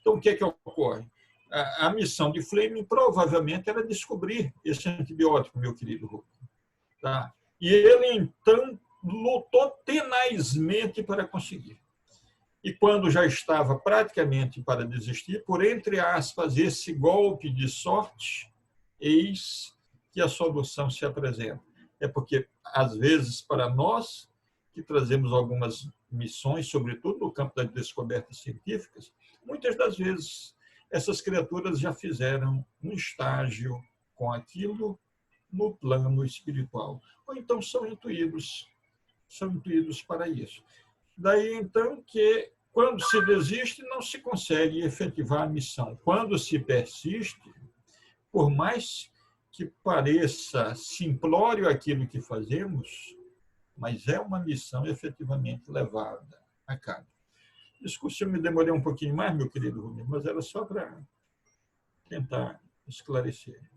Então, o que é que ocorre? A missão de Fleming provavelmente era descobrir esse antibiótico, meu querido Rubem. Tá? E ele, então, lutou tenazmente para conseguir. E quando já estava praticamente para desistir, por entre aspas, esse golpe de sorte, eis que a solução se apresenta. É porque, às vezes, para nós, que trazemos algumas missões, sobretudo no campo das descobertas científicas, muitas das vezes essas criaturas já fizeram um estágio com aquilo no plano espiritual. Ou então são intuídos para isso. Daí, então, que quando se desiste, não se consegue efetivar a missão. Quando se persiste, por mais que pareça simplório aquilo que fazemos, mas é uma missão efetivamente levada a cabo. Desculpe se eu me demorei um pouquinho mais, meu querido Rubem, mas era só para tentar esclarecer.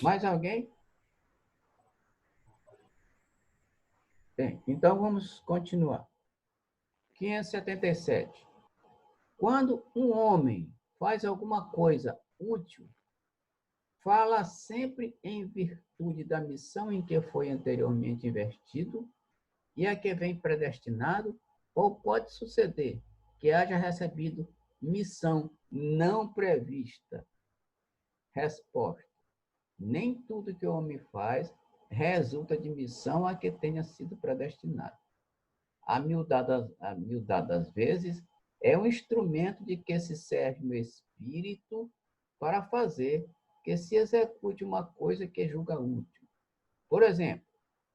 Mais alguém? Bem, então vamos continuar. 577. Quando um homem faz alguma coisa útil, fala sempre em virtude da missão em que foi anteriormente investido e a que vem predestinado, ou pode suceder que haja recebido missão não prevista. Resposta: nem tudo que o homem faz resulta de missão a que tenha sido predestinado. A miudade das vezes é um instrumento de que se serve o espírito para fazer que se execute uma coisa que julga útil. Por exemplo,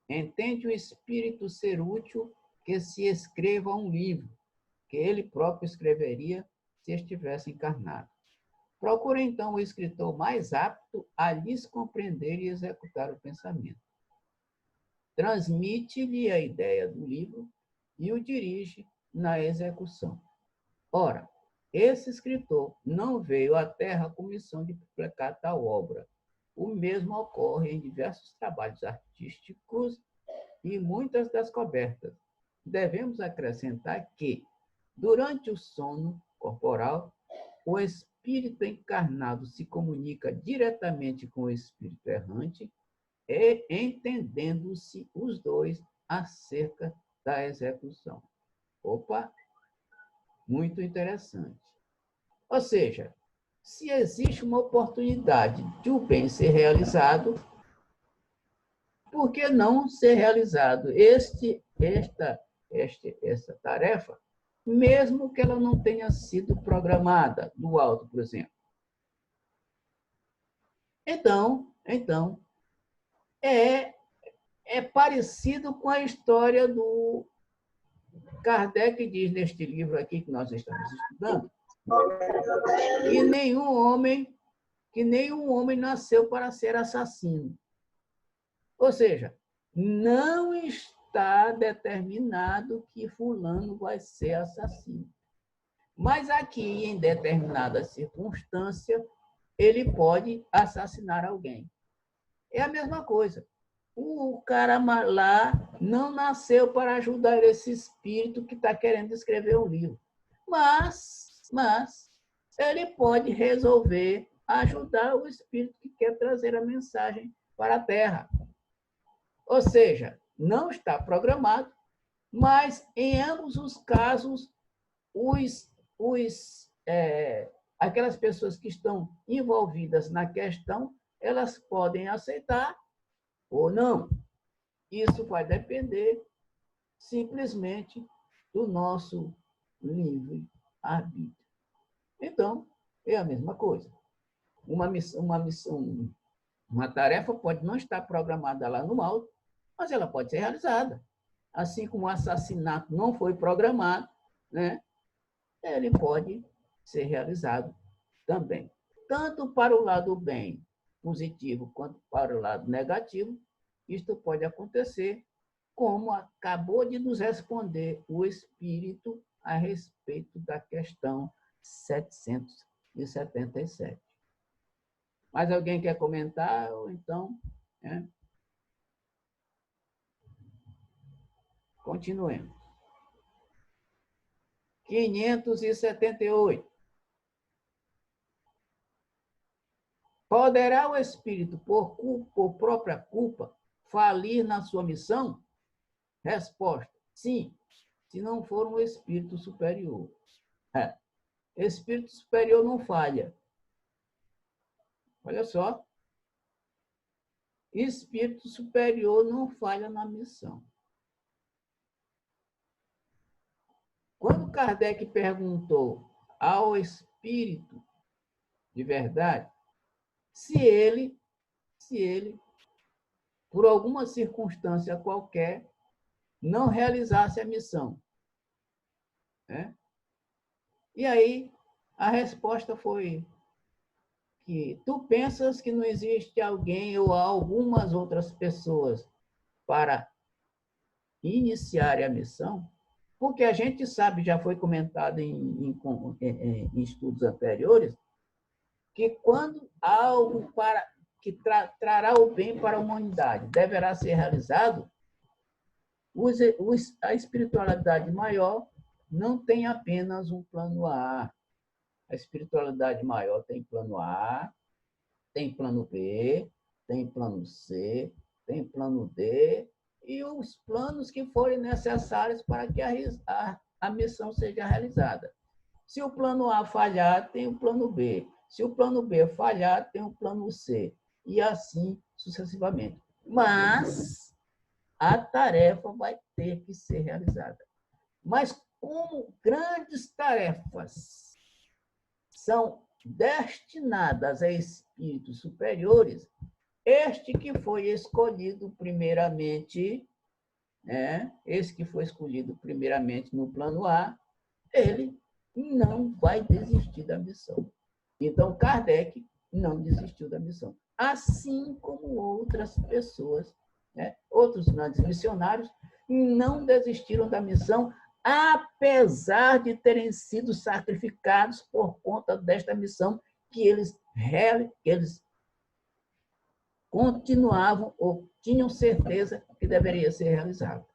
entende o espírito ser útil que se escreva um livro, que ele próprio escreveria se estivesse encarnado. Procura, então, o escritor mais apto a lhes compreender e executar o pensamento. Transmite-lhe a ideia do livro e o dirige na execução. Ora, esse escritor não veio à Terra com missão de publicar tal obra. O mesmo ocorre em diversos trabalhos artísticos e muitas descobertas. Devemos acrescentar que, durante o sono corporal, o espírito encarnado se comunica diretamente com o espírito errante, e entendendo-se os dois acerca da execução. Opa, muito interessante. Ou seja, se existe uma oportunidade de o bem ser realizado, por que não ser realizado essa tarefa, mesmo que ela não tenha sido programada do alto, por exemplo? Então é parecido com a história do Kardec diz neste livro aqui que nós estamos estudando, que nenhum homem nasceu para ser assassino. Ou seja, não está determinado que fulano vai ser assassino. Mas aqui, em determinada circunstância, ele pode assassinar alguém. É a mesma coisa. O cara lá não nasceu para ajudar esse espírito que está querendo escrever um livro. Mas ele pode resolver ajudar o espírito que quer trazer a mensagem para a Terra. Ou seja, não está programado, mas em ambos os casos, aquelas pessoas que estão envolvidas na questão, elas podem aceitar ou não. Isso vai depender simplesmente do nosso livre-arbítrio. Então, é a mesma coisa. Uma tarefa pode não estar programada lá no alto, mas ela pode ser realizada. Assim como o assassinato não foi programado, né? Ele pode ser realizado também. Tanto para o lado bem positivo quanto para o lado negativo, isto pode acontecer, como acabou de nos responder o Espírito a respeito da questão 777. Mais alguém quer comentar? Ou então, continuemos. 578. Poderá o espírito, por própria culpa, falir na sua missão? Resposta: sim, se não for um espírito superior. Espírito superior não falha. Olha só. Espírito superior não falha na missão. Quando Kardec perguntou ao espírito de verdade se ele, por alguma circunstância qualquer, não realizasse a missão, né? E aí a resposta foi que tu pensas que não existe alguém ou algumas outras pessoas para iniciar a missão? Porque a gente sabe, já foi comentado em estudos anteriores, que quando algo que trará o bem para a humanidade deverá ser realizado, a espiritualidade maior não tem apenas um plano A. A espiritualidade maior tem plano A, tem plano B, tem plano C, tem plano D, e os planos que forem necessários para que a missão seja realizada. Se o plano A falhar, tem o plano B. Se o plano B falhar, tem o plano C. E assim sucessivamente. Mas a tarefa vai ter que ser realizada. Mas como grandes tarefas são destinadas a espíritos superiores, este que foi escolhido primeiramente, esse que foi escolhido primeiramente no plano A, ele não vai desistir da missão. Então, Kardec não desistiu da missão. Assim como outras pessoas, outros grandes missionários, não desistiram da missão, apesar de terem sido sacrificados por conta desta missão que eles continuavam ou tinham certeza que deveria ser realizada.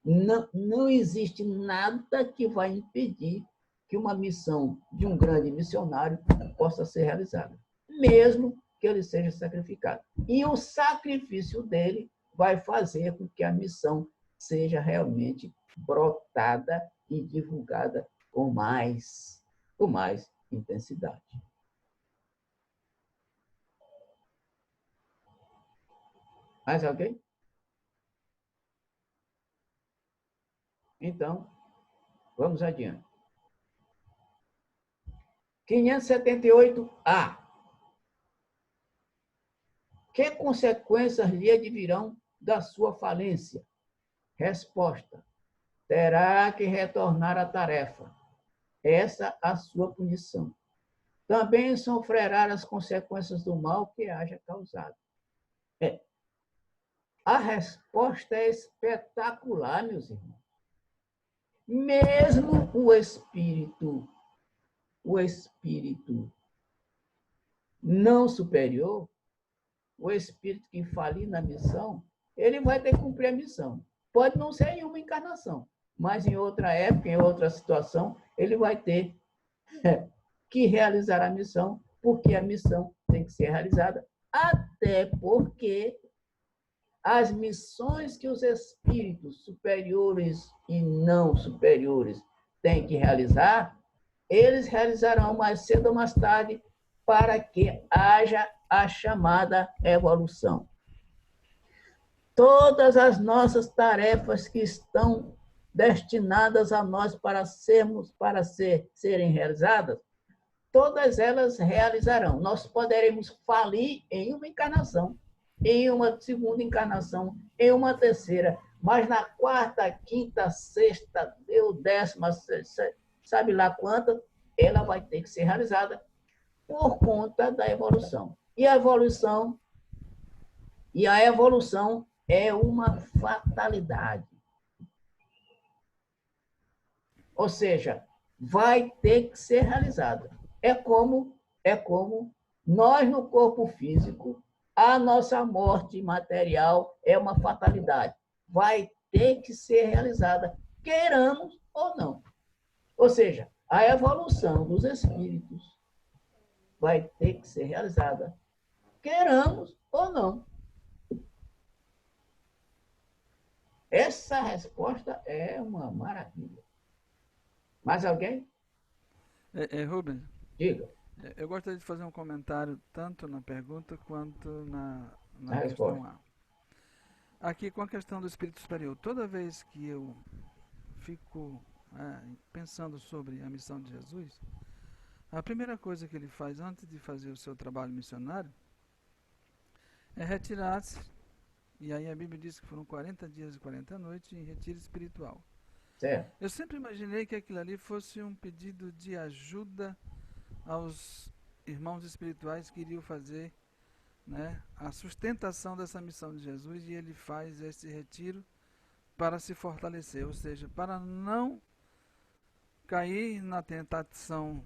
Não existe nada que vai impedir que uma missão de um grande missionário possa ser realizada, mesmo que ele seja sacrificado. E o sacrifício dele vai fazer com que a missão seja realmente brotada e divulgada com mais intensidade. Mais alguém? Então, vamos adiante. 578A. Que consequências lhe advirão da sua falência? Resposta: terá que retornar à tarefa. Essa a sua punição. Também sofrerá as consequências do mal que haja causado. A resposta é espetacular, meus irmãos. Mesmo o espírito não superior, o espírito que falir na missão, ele vai ter que cumprir a missão. Pode não ser em uma encarnação, mas em outra época, em outra situação, ele vai ter que realizar a missão, porque a missão tem que ser realizada, até porque as missões que os espíritos superiores e não superiores têm que realizar, eles realizarão mais cedo ou mais tarde para que haja a chamada evolução. Todas as nossas tarefas que estão destinadas a nós para serem realizadas, todas elas realizarão. Nós poderemos falir em uma encarnação, em uma segunda encarnação, em uma terceira, mas na quarta, quinta, sexta, ou 10ª, sabe lá quanta, ela vai ter que ser realizada por conta da evolução. E a evolução é uma fatalidade. Ou seja, vai ter que ser realizada. É como nós no corpo físico, a nossa morte material é uma fatalidade. Vai ter que ser realizada, queiramos ou não. Ou seja, a evolução dos espíritos vai ter que ser realizada queiramos ou não. Essa resposta é uma maravilha. Mais alguém? Rubens, Diga. eu gostaria de fazer um comentário tanto na pergunta quanto A na questão resposta. A. Aqui com a questão do espírito superior, toda vez que eu fico pensando sobre a missão de Jesus, a primeira coisa que ele faz antes de fazer o seu trabalho missionário é retirar-se, e aí a Bíblia diz que foram 40 dias e 40 noites em retiro espiritual. Certo. Eu sempre imaginei que aquilo ali fosse um pedido de ajuda aos irmãos espirituais que iriam fazer, né, a sustentação dessa missão de Jesus, e ele faz esse retiro para se fortalecer, ou seja, para não cair na tentação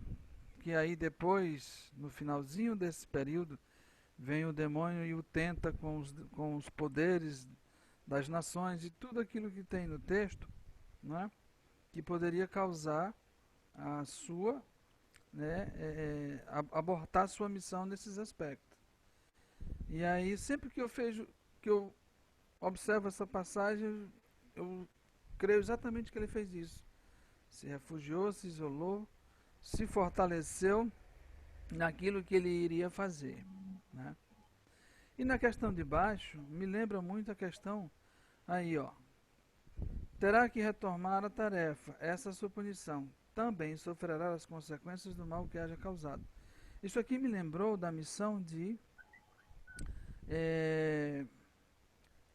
que aí depois, no finalzinho desse período, vem o demônio e o tenta com os poderes das nações e tudo aquilo que tem no texto, né, que poderia causar a sua, né, abortar sua missão nesses aspectos. E aí, sempre que eu observo essa passagem, eu creio exatamente que ele fez isso. Se refugiou, se isolou, se fortaleceu naquilo que ele iria fazer, né? E na questão de baixo, me lembra muito a questão aí, ó. Terá que retomar a tarefa, essa é a sua punição. Também sofrerá as consequências do mal que haja causado. Isso aqui me lembrou da missão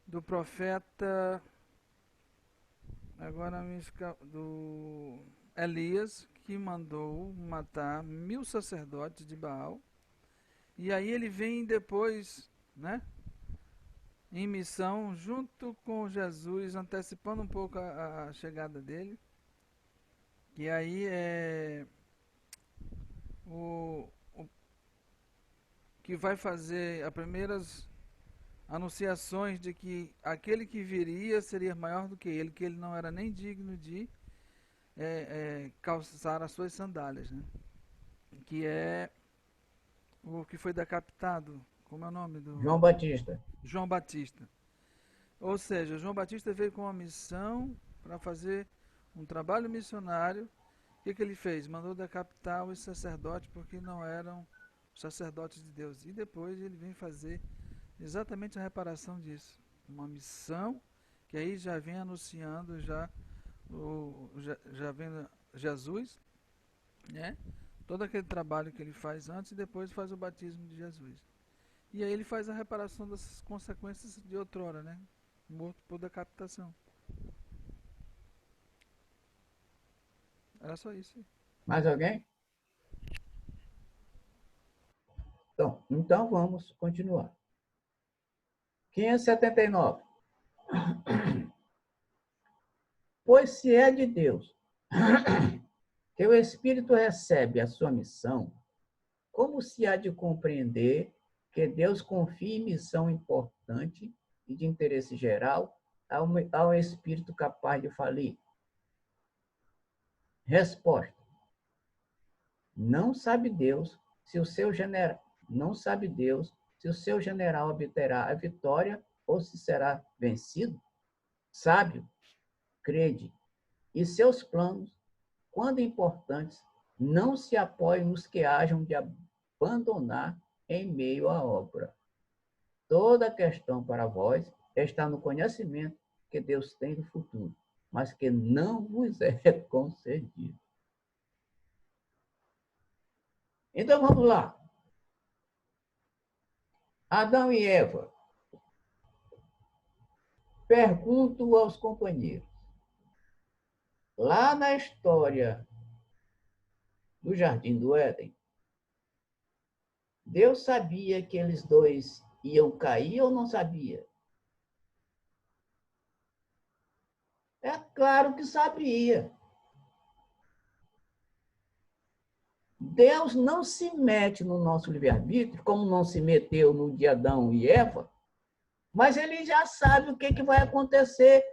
do profeta, agora do Elias, que mandou matar 1000 sacerdotes de Baal. E aí ele vem depois, né, em missão, junto com Jesus, antecipando um pouco a chegada dele. E aí o que vai fazer as primeiras anunciações de que aquele que viria seria maior do que ele não era nem digno de calçar as suas sandálias, né? Que é o que foi decapitado, como é o nome do... João Batista. João Batista. Ou seja, João Batista veio com uma missão para fazer um trabalho missionário. O que ele fez? Mandou decapitar os sacerdotes porque não eram sacerdotes de Deus. E depois ele vem fazer exatamente a reparação disso. Uma missão que aí já vem anunciando já vem Jesus, né? Todo aquele trabalho que ele faz antes e depois faz o batismo de Jesus. E aí ele faz a reparação das consequências de outrora, né? Morto por decapitação. Era só isso. Mais alguém? Então vamos continuar. 579. Pois se é de Deus que o Espírito recebe a sua missão, como se há de compreender que Deus confie missão importante e de interesse geral ao Espírito capaz de falir? Resposta. Não sabe Deus se o seu general obterá a vitória ou se será vencido? Sábio, crede, e seus planos, quando importantes, não se apoiem nos que hajam de abandonar em meio à obra. Toda a questão para vós está no conhecimento que Deus tem do futuro, mas que não vos é concedido. Então vamos lá. Adão e Eva. Pergunto aos companheiros. Lá na história do Jardim do Éden, Deus sabia que eles dois iam cair ou não sabia? É claro que sabia. Deus não se mete no nosso livre-arbítrio, como não se meteu no de Adão e Eva, mas ele já sabe o que vai acontecer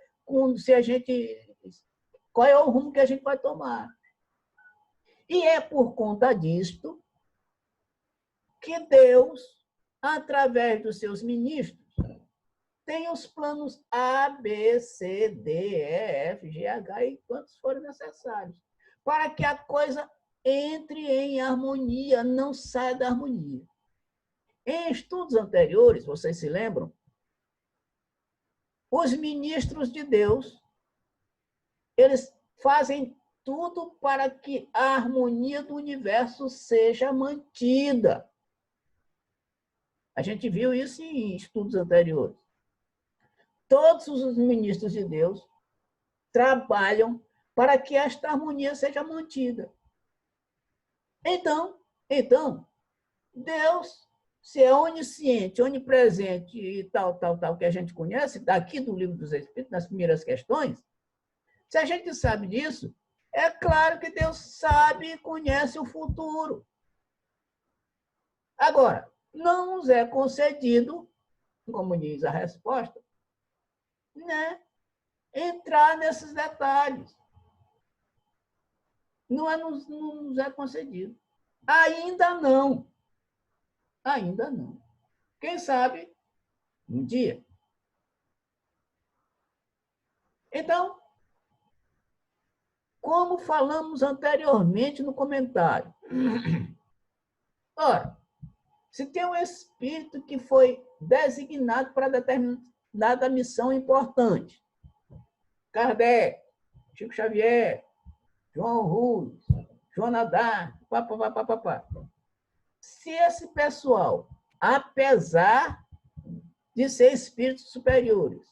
se a gente... Qual é o rumo que a gente vai tomar. E é por conta disto que Deus através dos seus ministros, tem os planos A, B, C, D, E, F, G, H e quantos forem necessários, para que a coisa entre em harmonia, não saia da harmonia. Em estudos anteriores, vocês se lembram? Os ministros de Deus, eles fazem tudo para que a harmonia do universo seja mantida. A gente viu isso em estudos anteriores. Todos os ministros de Deus trabalham para que esta harmonia seja mantida. Então, Deus, se é onisciente, onipresente e tal, que a gente conhece, daqui do Livro dos Espíritos, nas primeiras questões, se a gente sabe disso, é claro que Deus sabe e conhece o futuro. Agora, não nos é concedido, como diz a resposta, né, entrar nesses detalhes. Não nos é concedido. Ainda não. Ainda não. Quem sabe, um dia. Então, como falamos anteriormente no comentário, ora, se tem um espírito que foi designado para determinada missão importante, Kardec, Chico Xavier, João Rus, Joana d'Arc, papapá. Se esse pessoal, apesar de ser espíritos superiores,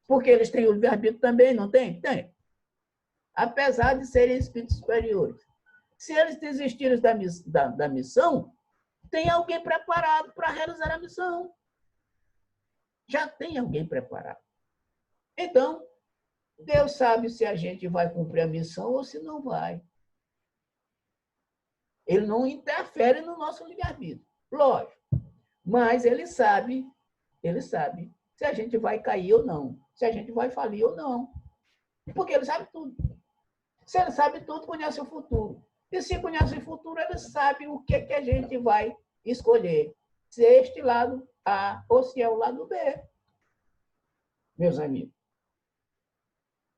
porque eles têm o livre-arbítrio também, não tem? Tem. Apesar de serem espíritos superiores. Se eles desistirem da missão, tem alguém preparado para realizar a missão. Já tem alguém preparado. Então, Deus sabe se a gente vai cumprir a missão ou se não vai. Ele não interfere no nosso livre-arbítrio, lógico. Mas ele sabe se a gente vai cair ou não, se a gente vai falir ou não. Porque ele sabe tudo. Se ele sabe tudo, conhece o futuro. E se conhece o futuro, ele sabe o que a gente vai escolher. Se é este lado A ou se é o lado B. Meus amigos.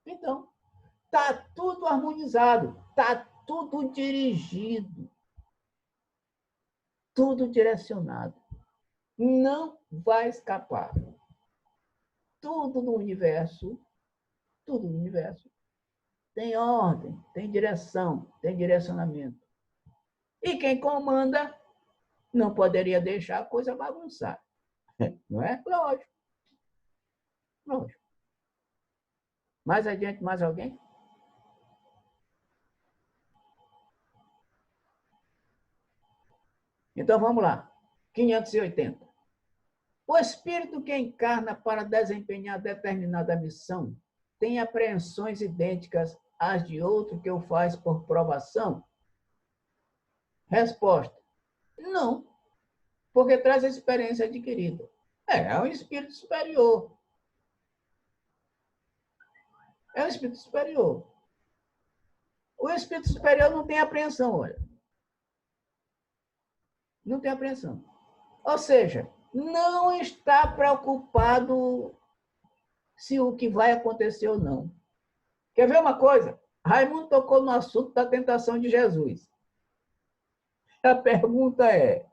Então, está tudo harmonizado, está tudo dirigido, tudo direcionado. Não vai escapar. Tudo no universo tem ordem, tem direção, tem direcionamento. E quem comanda não poderia deixar a coisa bagunçar. Não é? Lógico. Mais adiante, mais alguém? Então, vamos lá. 580. O espírito que encarna para desempenhar determinada missão tem apreensões idênticas às de outro que o faz por provação? Resposta: não, porque traz a experiência adquirida. É um espírito superior. É um espírito superior. O espírito superior não tem apreensão, olha. Não tem apreensão. Ou seja, não está preocupado se o que vai acontecer ou não. Quer ver uma coisa? Raimundo tocou no assunto da tentação de Jesus. A pergunta é: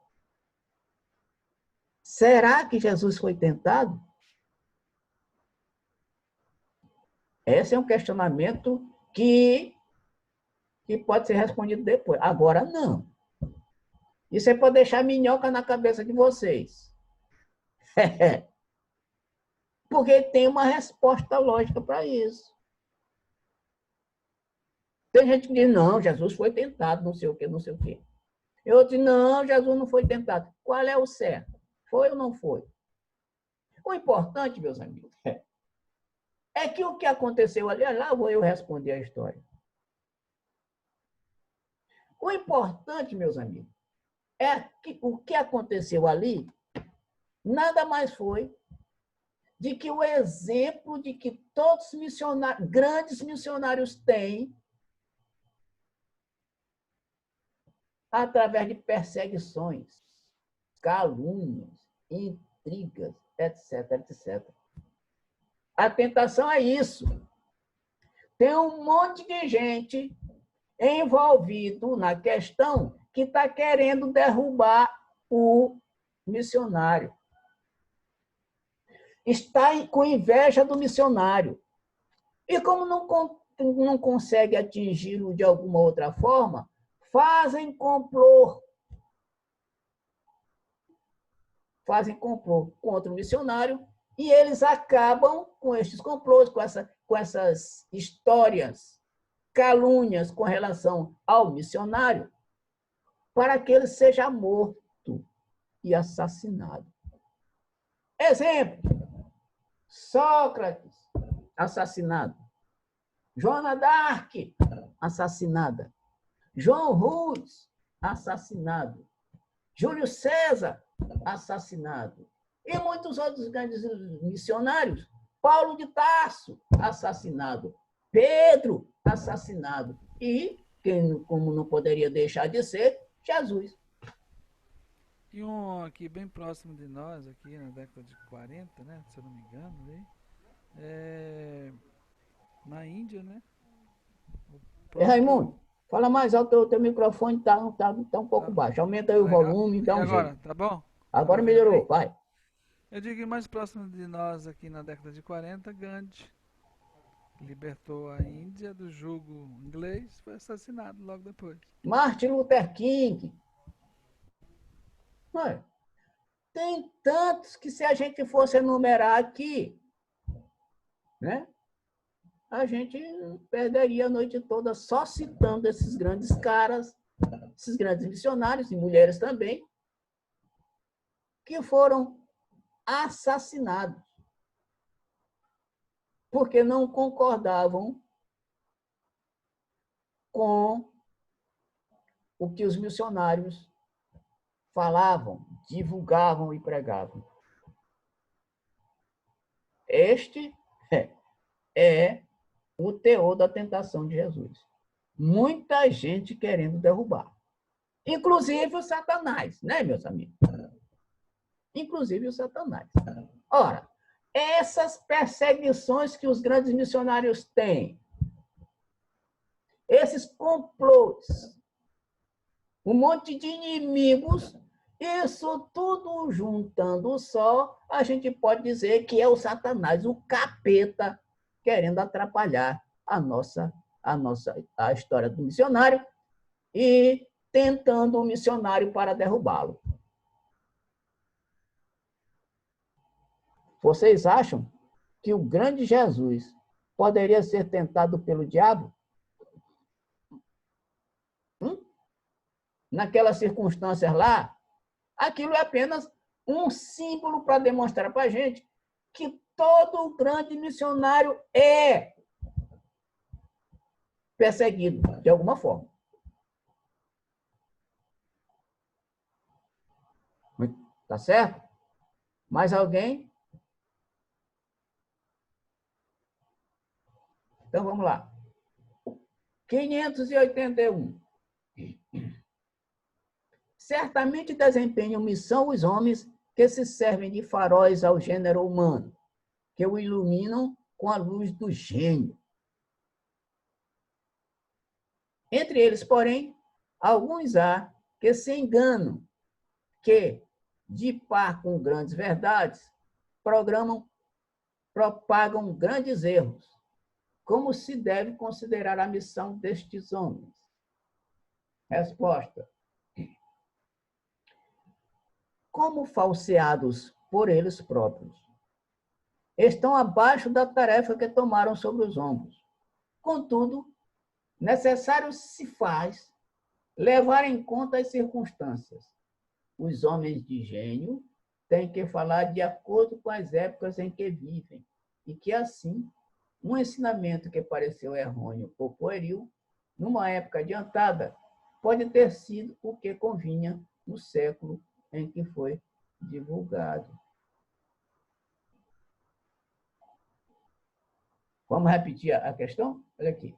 será que Jesus foi tentado? Esse é um questionamento que pode ser respondido depois. Agora, não. Isso é para deixar minhoca na cabeça de vocês. Porque tem uma resposta lógica para isso. Tem gente que diz, não, Jesus foi tentado, não sei o quê, não sei o quê. E outro diz, não, Jesus não foi tentado. Qual é o certo? Foi ou não foi? O importante, meus amigos, é que o que aconteceu ali, lá vou eu responder a história. O importante, meus amigos, é que o que aconteceu ali nada mais foi de que o exemplo de que todos os missionários, grandes missionários têm, através de perseguições, calúnias, intrigas, etc, etc. A tentação é isso. Tem um monte de gente envolvido na questão que está querendo derrubar o missionário. Está com inveja do missionário. E como não consegue atingi-lo de alguma outra forma, fazem complô. Fazem complô contra o missionário e eles acabam com estes complôs, com essas histórias, calúnias com relação ao missionário, para que ele seja morto e assassinado. Exemplo: Sócrates, assassinado. Joana d'Arc, assassinada. João Rus, assassinado. Júlio César, assassinado. E muitos outros grandes missionários. Paulo de Tarso, assassinado. Pedro, assassinado. E, como não poderia deixar de ser, Jesus. E um aqui bem próximo de nós, aqui na década de 40, né, se eu não me engano, né, na Índia, né? Próprio... Raimundo, fala mais alto, o teu microfone está um pouco baixo. Aumenta aí o volume, dá um agora, jeito. tá bom? Agora melhorou, vai. Eu digo que mais próximo de nós, aqui na década de 40, Gandhi libertou a Índia do jugo inglês, foi assassinado logo depois. Martin Luther King. Tem tantos que, se a gente fosse enumerar aqui, né, a gente perderia a noite toda só citando esses grandes caras, esses grandes missionários, e mulheres também, que foram assassinados porque não concordavam com o que os missionários falavam, divulgavam e pregavam. Este é o teor da tentação de Jesus. Muita gente querendo derrubar. Inclusive o Satanás, né, meus amigos? Inclusive o Satanás. Ora, essas perseguições que os grandes missionários têm, esses complôs, um monte de inimigos, isso tudo juntando só, a gente pode dizer que é o Satanás, o capeta, querendo atrapalhar a história do missionário e tentando o missionário para derrubá-lo. Vocês acham que o grande Jesus poderia ser tentado pelo diabo? Naquelas circunstâncias lá, aquilo é apenas um símbolo para demonstrar para a gente que todo grande missionário é perseguido de alguma forma. Tá certo? Mais alguém? Então vamos lá. 581. Certamente desempenham missão os homens que se servem de faróis ao gênero humano, que o iluminam com a luz do gênio. Entre eles, porém, alguns há que se enganam, que, de par com grandes verdades, propagam grandes erros. Como se deve considerar a missão destes homens? Resposta: como falseados por eles próprios, estão abaixo da tarefa que tomaram sobre os ombros. Contudo, necessário se faz levar em conta as circunstâncias. Os homens de gênio têm que falar de acordo com as épocas em que vivem, e que, assim, um ensinamento que pareceu errôneo ou pueril, numa época adiantada, pode ter sido o que convinha no século em que foi divulgado. Vamos repetir a questão? Olha aqui.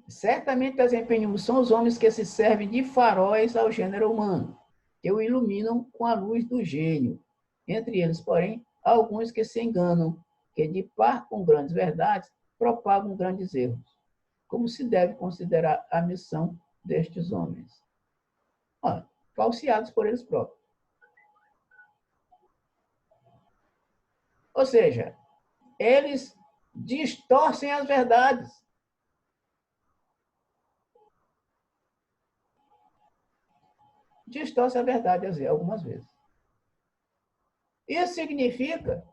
Certamente desempenham são os homens que se servem de faróis ao gênero humano, que o iluminam com a luz do gênio. Entre eles, porém, há alguns que se enganam, que de par com grandes verdades, propagam grandes erros. Como se deve considerar a missão destes homens? Olha, falseados por eles próprios. Ou seja, eles distorcem as verdades. Distorcem a verdade algumas vezes. Isso significa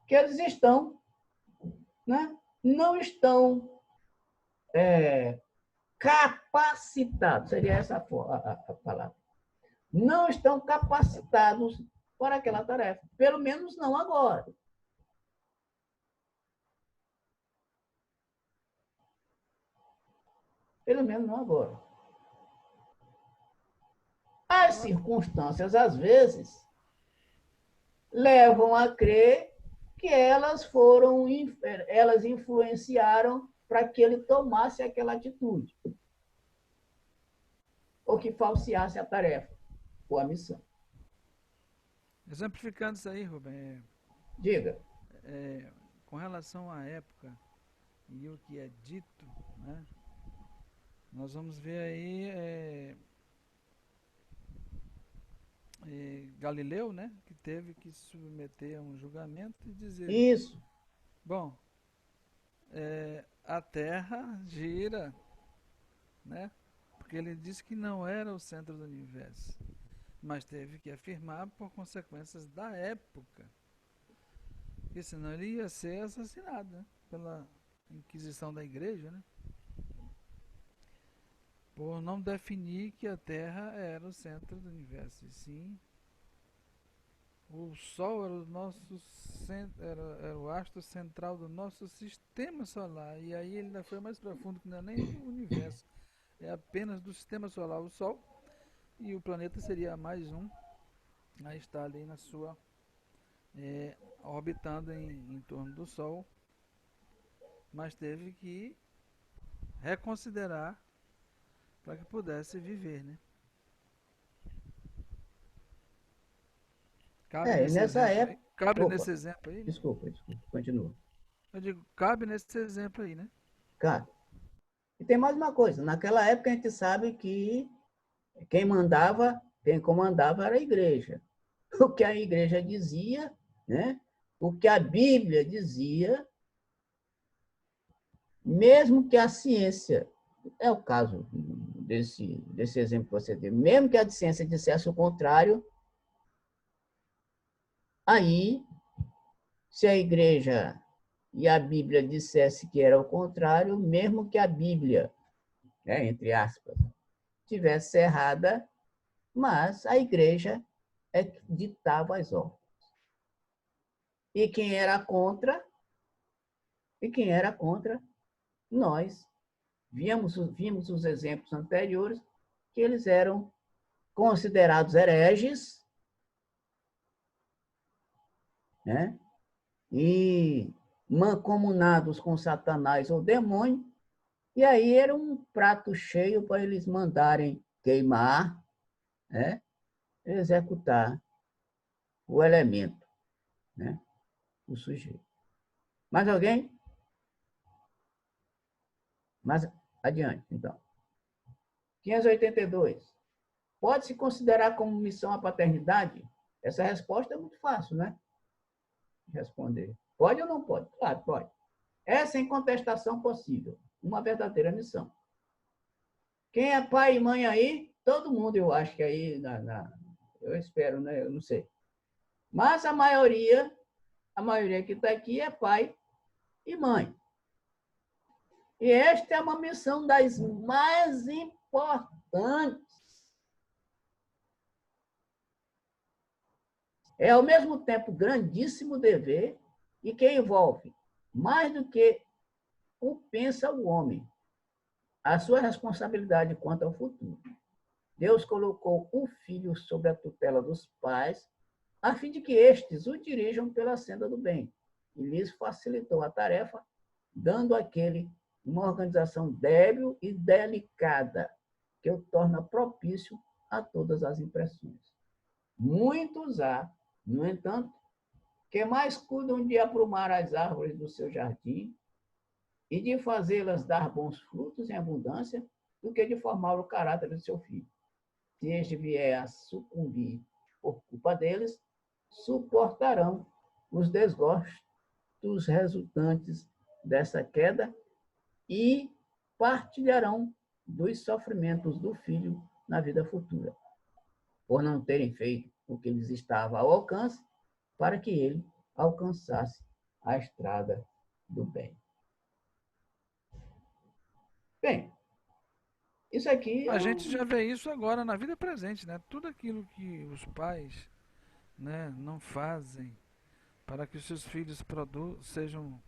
que eles estão, né, não estão capacitados, seria essa a palavra. Não estão capacitados para aquela tarefa. Pelo menos não agora. Pelo menos não agora. As circunstâncias, às vezes, levam a crer que elas influenciaram para que ele tomasse aquela atitude. Ou que falseasse a tarefa ou a missão. Exemplificando isso aí, Rubem, Diga. Com relação à época e o que é dito, né, nós vamos ver aí Galileu, né, que teve que se submeter a um julgamento e dizer: Isso. Bom, a Terra gira, né, porque ele disse que não era o centro do universo, mas teve que afirmar por consequências da época, porque senão ele ia ser assassinado, né, pela Inquisição da Igreja, né, por não definir que a Terra era o centro do universo, e sim o Sol era o nosso era o astro central do nosso sistema solar. E aí ele ainda foi mais profundo, que não é nem do universo, é apenas do sistema solar, o Sol, e o planeta seria mais um a estar ali na sua orbitando em torno do Sol, mas teve que reconsiderar para que pudesse viver, né? Cabe nesse Nessa exemplo aí? época... Cabe Opa, nesse exemplo aí? Né? desculpa, continua. Eu digo, cabe nesse exemplo aí, né? Cara, e tem mais uma coisa. Naquela época a gente sabe que quem comandava era a igreja. O que a igreja dizia, né? O que a Bíblia dizia, mesmo que a ciência, é o caso desse exemplo que você deu, mesmo que a ciência dissesse o contrário, aí, se a igreja e a Bíblia dissesse que era o contrário, mesmo que a Bíblia, né, entre aspas, tivesse errada, mas a igreja é que ditava as ordens. E quem era contra, nós vimos os exemplos anteriores, que eles eram considerados hereges, né? E mancomunados com Satanás ou demônio, e aí era um prato cheio para eles mandarem queimar, né? Executar o elemento, né? O sujeito. Mais alguém? Mais adiante, então. 582. Pode-se considerar como missão a paternidade? Essa resposta é muito fácil, né? Responder. Pode ou não pode? Claro, pode. É sem contestação possível. Uma verdadeira missão. Quem é pai e mãe aí? Todo mundo, eu acho que aí, eu espero, né? Eu não sei. Mas a maioria que está aqui é pai e mãe. E esta é uma missão das mais importantes. É, ao mesmo tempo, grandíssimo dever e que envolve, mais do que o pensa o homem, a sua responsabilidade quanto ao futuro. Deus colocou o filho sob a tutela dos pais, a fim de que estes o dirijam pela senda do bem, e lhes facilitou a tarefa, dando àquele uma organização débil e delicada, que o torna propício a todas as impressões. Muitos há, no entanto, que mais cuidam de aprumar as árvores do seu jardim e de fazê-las dar bons frutos em abundância do que de formar o caráter do seu filho. Se este vier a sucumbir por culpa deles, suportarão os desgostos resultantes dessa queda e partilharão dos sofrimentos do filho na vida futura, por não terem feito o que lhes estava ao alcance, para que ele alcançasse a estrada do bem. Bem, isso aqui... A gente já vê isso agora na vida presente, né? Tudo aquilo que os pais, né, não fazem para que os seus filhos sejam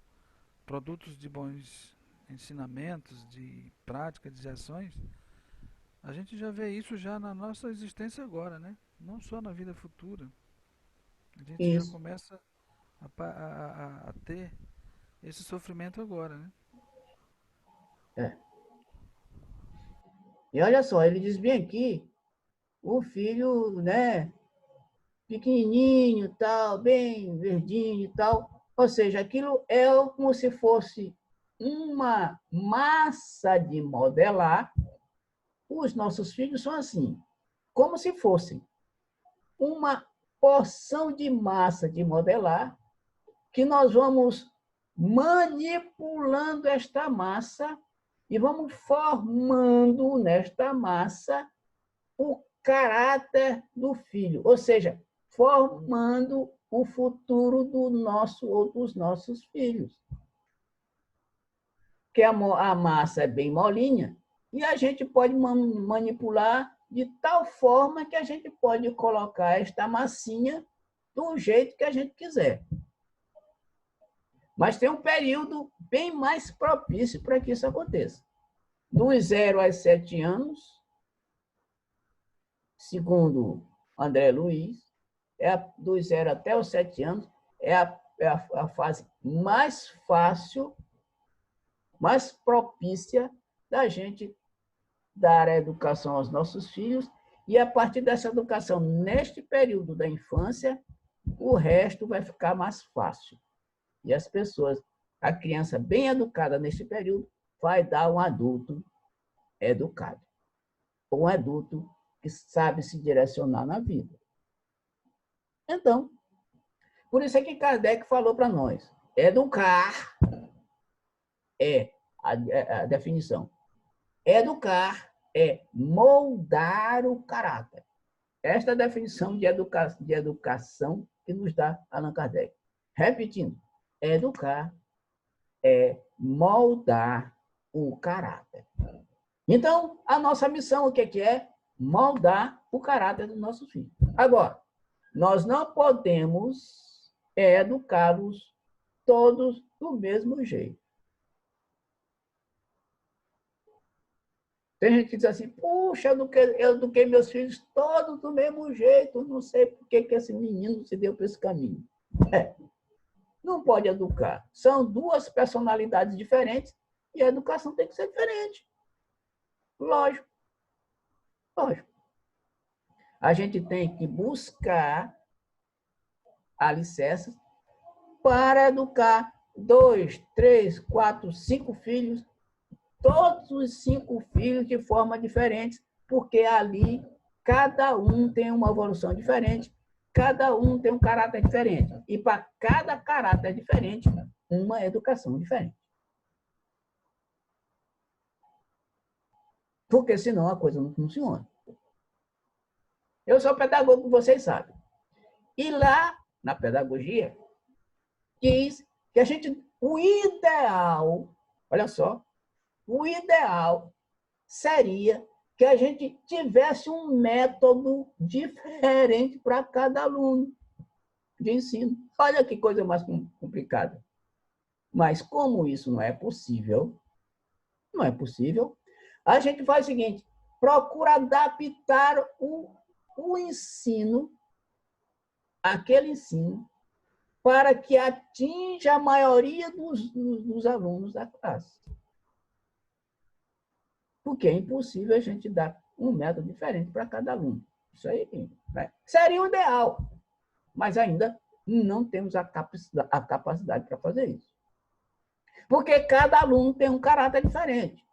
produtos de bons ensinamentos, de prática, de ações, a gente já vê isso já na nossa existência agora, né? Não só na vida futura. A gente já começa a ter esse sofrimento agora, né? É. E olha só, ele diz bem aqui, o filho, né, pequenininho, tal, bem verdinho e tal, ou seja, aquilo é como se fosse uma massa de modelar. Os nossos filhos são assim, como se fossem uma porção de massa de modelar que nós vamos manipulando esta massa e vamos formando nesta massa o caráter do filho, ou seja, formando o futuro do nosso ou dos nossos filhos. Que a massa é bem molinha e a gente pode manipular de tal forma que a gente pode colocar esta massinha do jeito que a gente quiser. Mas tem um período bem mais propício para que isso aconteça. Dos 0 aos 7 anos, segundo André Luiz, dos 0 até os 7 anos, é a fase mais fácil, mais propícia da gente dar a educação aos nossos filhos, e a partir dessa educação, neste período da infância, o resto vai ficar mais fácil. E as pessoas, a criança bem educada neste período, vai dar um adulto educado. Um adulto que sabe se direcionar na vida. Então, por isso é que Kardec falou para nós, educar é a definição. Educar é moldar o caráter. Esta é a definição de educação que nos dá Allan Kardec. Repetindo, educar é moldar o caráter. Então, a nossa missão, o que é? Moldar o caráter dos nossos filhos. Agora, nós não podemos educá-los todos do mesmo jeito. Tem gente que diz assim, puxa, eu eduquei meus filhos todos do mesmo jeito, não sei por que esse menino se deu para esse caminho. Não pode educar. São duas personalidades diferentes e a educação tem que ser diferente. Lógico. Lógico. A gente tem que buscar alicerces para educar 2, 3, 4, 5 filhos, todos os 5 filhos de forma diferente, porque ali cada um tem uma evolução diferente, cada um tem um caráter diferente. E para cada caráter diferente, uma educação diferente. Porque senão a coisa não funciona. Eu sou pedagogo, vocês sabem. E lá, na pedagogia, diz que o ideal, olha só, o ideal seria que a gente tivesse um método diferente para cada aluno de ensino. Olha que coisa mais complicada. Mas como isso não é possível, a gente faz o seguinte, procura adaptar o ensino, aquele ensino, para que atinja a maioria dos alunos da classe. Porque é impossível a gente dar um método diferente para cada aluno. Isso aí, né? Seria o ideal, mas ainda não temos a capacidade para fazer isso. Porque cada aluno tem um caráter diferente,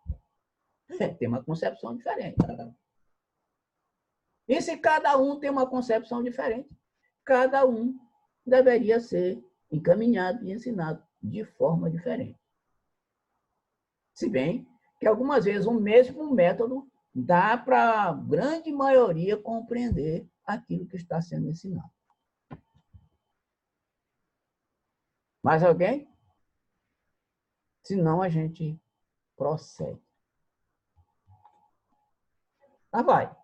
tem uma concepção diferente. E se cada um tem uma concepção diferente, cada um deveria ser encaminhado e ensinado de forma diferente. Se bem que algumas vezes o mesmo método dá para a grande maioria compreender aquilo que está sendo ensinado. Mais alguém? Senão a gente prossegue. Lá vai.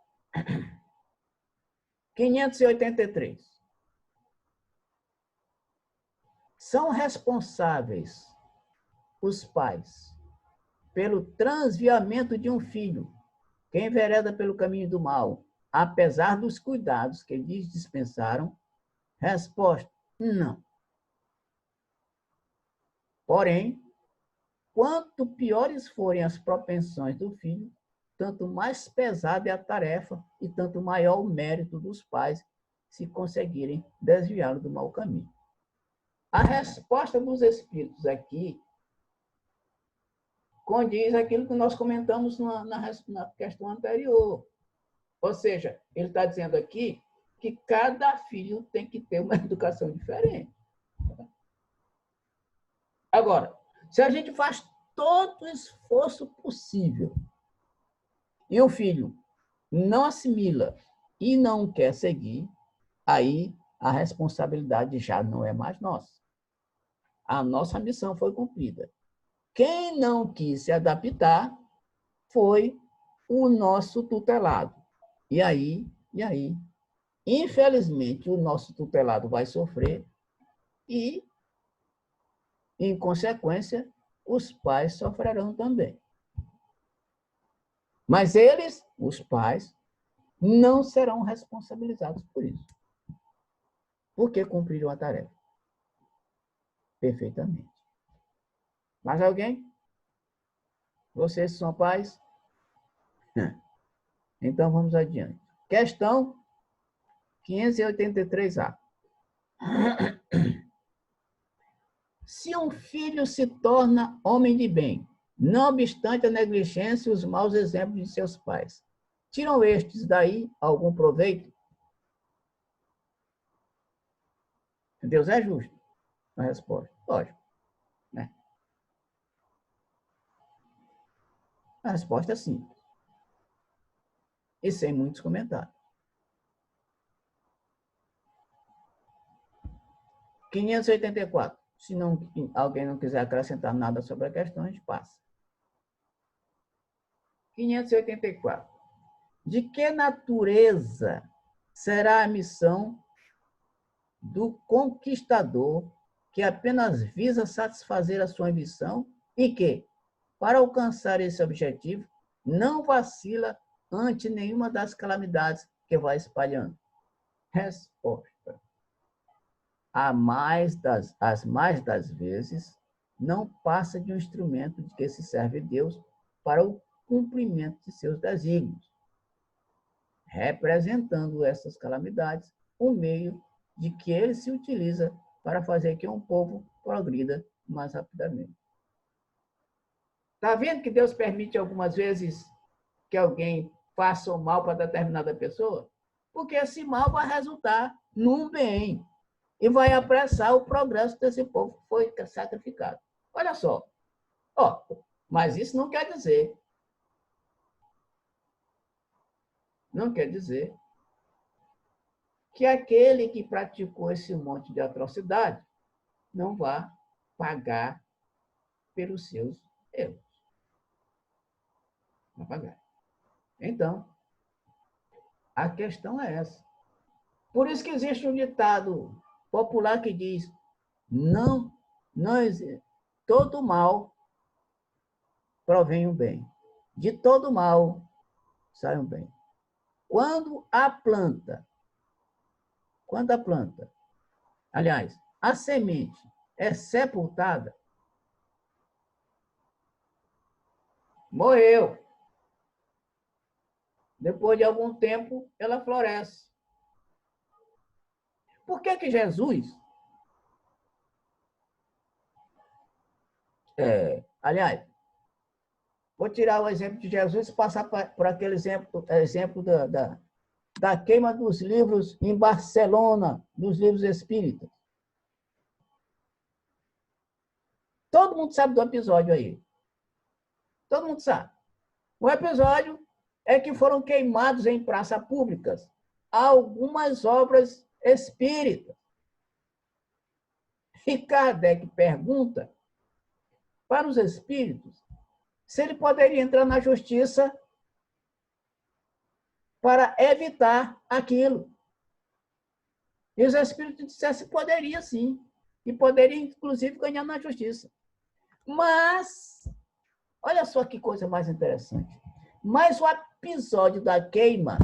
583. São responsáveis os pais pelo transviamento de um filho que envereda pelo caminho do mal, apesar dos cuidados que lhes dispensaram? Resposta: não. Porém, quanto piores forem as propensões do filho, tanto mais pesada é a tarefa e tanto maior o mérito dos pais se conseguirem desviá-lo do mau caminho. A resposta dos espíritos aqui condiz aquilo que nós comentamos na questão anterior. Ou seja, ele está dizendo aqui que cada filho tem que ter uma educação diferente. Agora, se a gente faz todo o esforço possível e o filho não assimila e não quer seguir, aí a responsabilidade já não é mais nossa. A nossa missão foi cumprida. Quem não quis se adaptar foi o nosso tutelado. E aí, infelizmente, o nosso tutelado vai sofrer e, em consequência, os pais sofrerão também. Mas eles, os pais, não serão responsabilizados por isso. Porque cumpriram a tarefa perfeitamente. Mais alguém? Vocês são pais? Então, vamos adiante. Questão 583A. Se um filho se torna homem de bem, não obstante a negligência e os maus exemplos de seus pais, tiram estes daí algum proveito? Deus é justo. A resposta, lógico. Né? A resposta é simples. E sem muitos comentários. 584. Se alguém não quiser acrescentar nada sobre a questão, a gente passa. 584. De que natureza será a missão do conquistador que apenas visa satisfazer a sua ambição e que, para alcançar esse objetivo, não vacila ante nenhuma das calamidades que vai espalhando? Resposta. As mais das vezes, não passa de um instrumento de que se serve Deus para o cumprimento de seus desígnios, representando essas calamidades o meio de que ele se utiliza para fazer que um povo progrida mais rapidamente. Está vendo que Deus permite algumas vezes que alguém faça o mal para determinada pessoa? Porque esse mal vai resultar num bem e vai apressar o progresso desse povo que foi sacrificado. Olha só. Mas isso não quer dizer que aquele que praticou esse monte de atrocidade não vá pagar pelos seus erros. Vai pagar. Então, a questão é essa. Por isso que existe um ditado popular que diz: não existe. Todo mal provém o bem. De todo mal sai um bem. Quando a planta, aliás, a semente é sepultada, morreu. depois de algum tempo, ela floresce. Por que que Jesus... aliás, vou tirar o exemplo de Jesus e passar por aquele exemplo da queima dos livros em Barcelona, dos livros espíritas. Todo mundo sabe do episódio aí. Todo mundo sabe. O episódio é que foram queimados em praças públicas algumas obras espíritas. E Kardec pergunta para os espíritos se ele poderia entrar na justiça para evitar aquilo. E os espíritos disseram que poderia sim, e poderia inclusive ganhar na justiça. Mas, olha só que coisa mais interessante. Mas o episódio da queima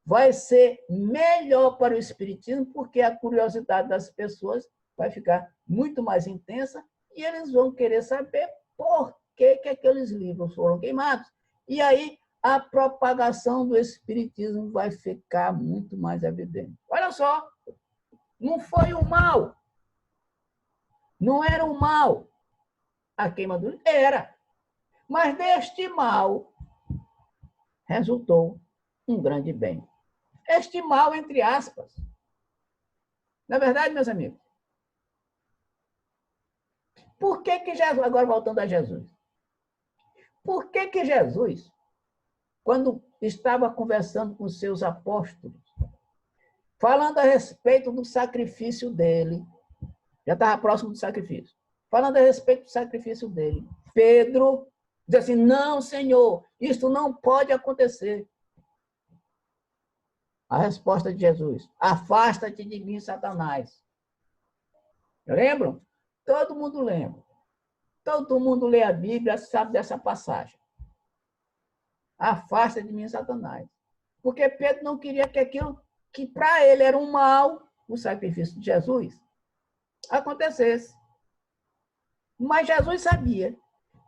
vai ser melhor para o espiritismo, porque a curiosidade das pessoas vai ficar muito mais intensa e eles vão querer saber por que aqueles livros foram queimados. E aí a propagação do espiritismo vai ficar muito mais evidente. Olha só, não foi o mal, não era o mal a queima do livro, era. Mas deste mal resultou um grande bem. Este mal, entre aspas. Na verdade, meus amigos, por que que Jesus, agora voltando a Jesus, por que que Jesus, quando estava conversando com seus apóstolos, falando a respeito do sacrifício dele, já estava próximo do sacrifício, falando a respeito do sacrifício dele, Pedro diz assim, não, Senhor, isto não pode acontecer. A resposta de Jesus, afasta-te de mim, Satanás. Lembram? Todo mundo lembra. Todo mundo lê a Bíblia, sabe dessa passagem. Afasta de mim, Satanás. Porque Pedro não queria que aquilo que para ele era um mal, o sacrifício de Jesus, acontecesse. Mas Jesus sabia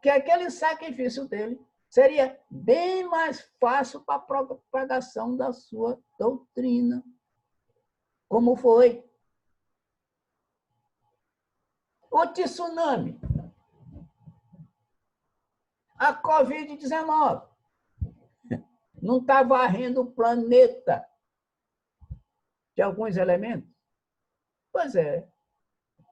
que aquele sacrifício dele seria bem mais fácil para a propagação da sua doutrina. Como foi? O tsunami, a Covid-19, não está varrendo o planeta de alguns elementos? Pois é.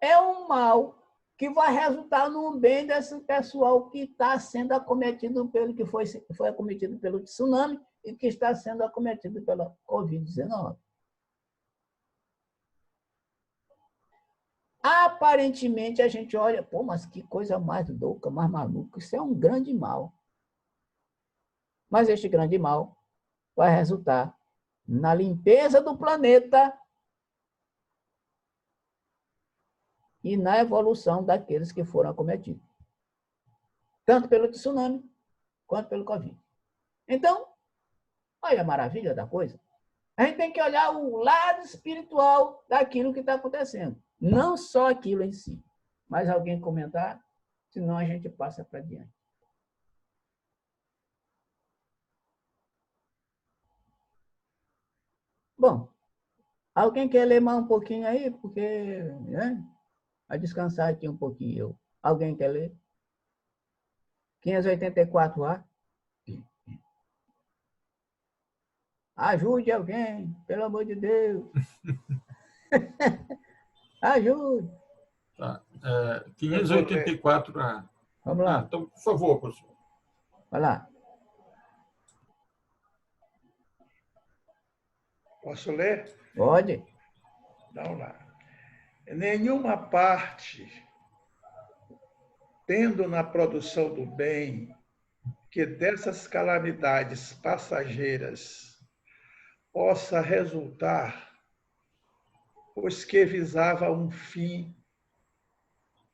É um mal que vai resultar no bem desse pessoal que está sendo acometido pelo que foi acometido pelo tsunami e que está sendo acometido pela Covid-19. Aparentemente, a gente olha, pô, mas que coisa mais louca, mais maluca, isso é um grande mal. Mas este grande mal vai resultar na limpeza do planeta e na evolução daqueles que foram acometidos. Tanto pelo tsunami, quanto pelo Covid. Então, olha a maravilha da coisa. A gente tem que olhar o lado espiritual daquilo que está acontecendo. Não só aquilo em si. Mais alguém comentar? Senão a gente passa para diante. Bom, alguém quer ler mais um pouquinho aí? Porque, né? Vai descansar aqui um pouquinho. Alguém quer ler? 584A. Ajude alguém, pelo amor de Deus. Ajude. Tá. 584A. Vamos lá. Então, por favor, professor. Vai lá. Posso ler? Pode. Vamos lá. Nenhuma parte, tendo na produção do bem, que dessas calamidades passageiras possa resultar, pois que visava um fim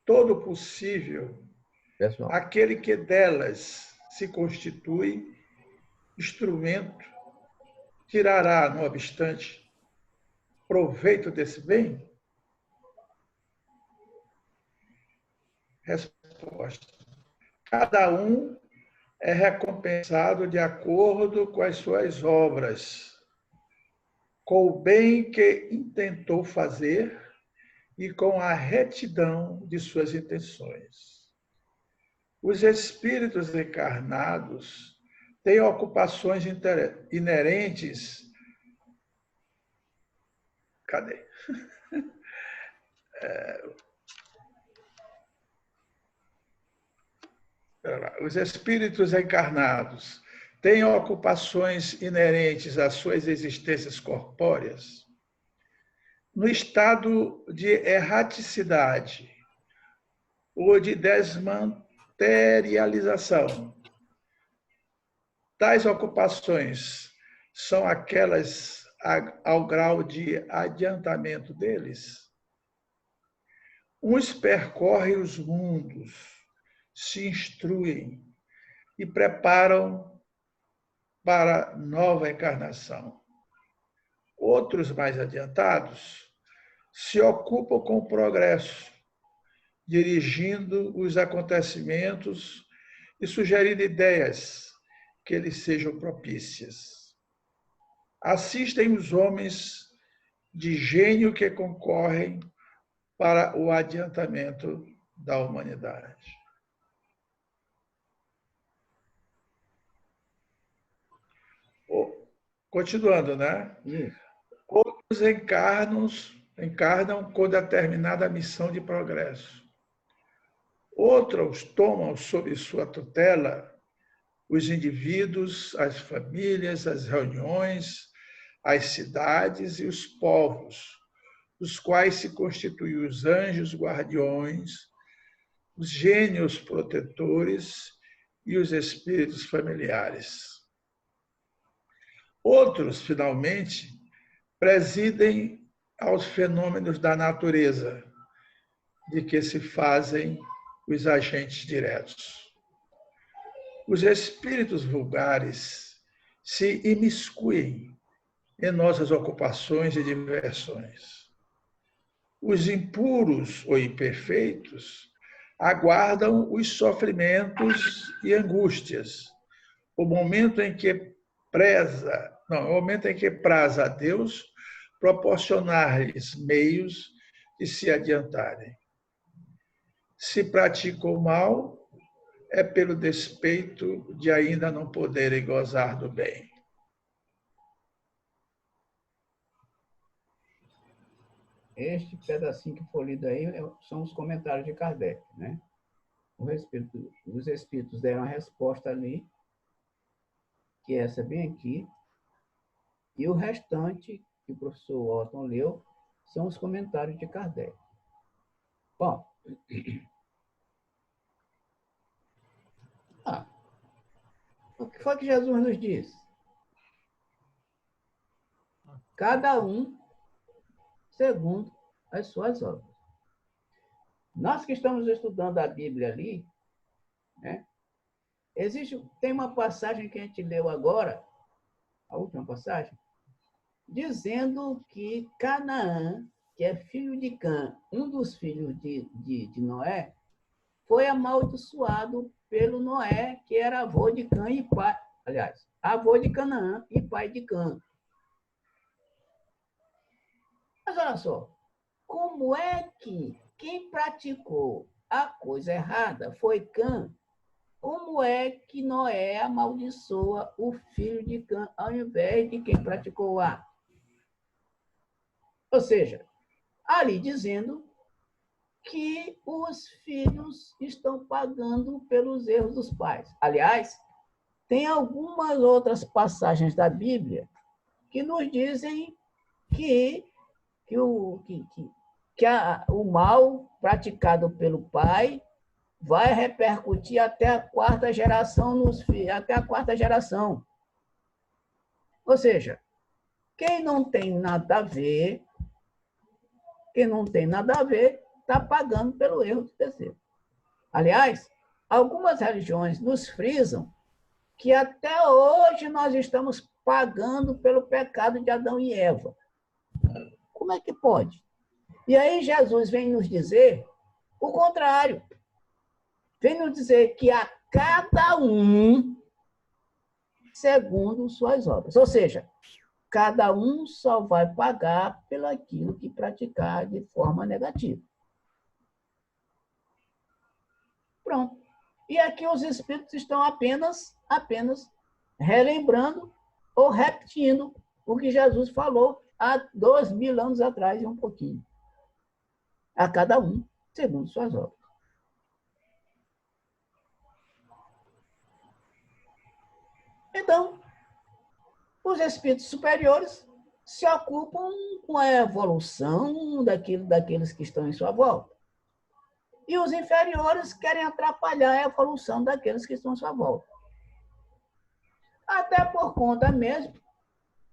todo possível, Pessoal. aquele que delas se constitui instrumento, tirará, não obstante, proveito desse bem? Resposta. Cada um é recompensado de acordo com as suas obras, com o bem que intentou fazer e com a retidão de suas intenções. Os espíritos encarnados têm ocupações inerentes. Cadê? Os espíritos encarnados têm ocupações inerentes às suas existências corpóreas no estado de erraticidade ou de desmaterialização. Tais ocupações são aquelas ao grau de adiantamento deles. Uns percorrem os mundos, se instruem e preparam para nova encarnação. Outros mais adiantados se ocupam com o progresso, dirigindo os acontecimentos e sugerindo ideias que lhes sejam propícias. Assistem os homens de gênio que concorrem para o adiantamento da humanidade. Continuando, né? Outros encarnam com determinada missão de progresso. Outros tomam sob sua tutela os indivíduos, as famílias, as reuniões, as cidades e os povos, dos quais se constituem os anjos guardiões, os gênios protetores e os espíritos familiares. Outros, finalmente, presidem aos fenômenos da natureza, de que se fazem os agentes diretos. Os espíritos vulgares se imiscuem em nossas ocupações e diversões. Os impuros ou imperfeitos aguardam os sofrimentos e angústias, o momento em que praza a Deus proporcionar-lhes meios de se adiantarem. Se praticam o mal, é pelo despeito de ainda não poderem gozar do bem. Este pedacinho que foi lido aí são os comentários de Kardec, né? Os espíritos deram a resposta ali, que é essa bem aqui, e o restante, que o professor Otton leu, são os comentários de Kardec. Bom, o que foi que Jesus nos disse? Cada um segundo as suas obras. Nós que estamos estudando a Bíblia ali, né, tem uma passagem que a gente leu agora, a última passagem, dizendo que Canaã, que é filho de Cã, um dos filhos de Noé, foi amaldiçoado pelo Noé, que era avô de Cã e pai, aliás, avô de Canaã e pai de Cã. Mas olha só, como é que quem praticou a coisa errada foi Cã? Como é que Noé amaldiçoa o filho de Cã ao invés de quem praticou A? Ou seja, ali dizendo que os filhos estão pagando pelos erros dos pais. Aliás, tem algumas outras passagens da Bíblia que nos dizem que o mal praticado pelo pai vai repercutir até a quarta geração nos filhos, até a quarta geração. Ou seja, quem não tem nada a ver, está pagando pelo erro do terceiro. Aliás, algumas religiões nos frisam que até hoje nós estamos pagando pelo pecado de Adão e Eva. Como é que pode? E aí Jesus vem nos dizer o contrário. Vem nos dizer que a cada um segundo suas obras. Ou seja, cada um só vai pagar pelo aquilo que praticar de forma negativa. Pronto. E aqui os espíritos estão apenas relembrando ou repetindo o que Jesus falou há 2000 anos atrás e um pouquinho. A cada um, segundo suas obras. Então, os espíritos superiores se ocupam com a evolução daqueles que estão em sua volta. E os inferiores querem atrapalhar a evolução daqueles que estão à sua volta. Até por conta mesmo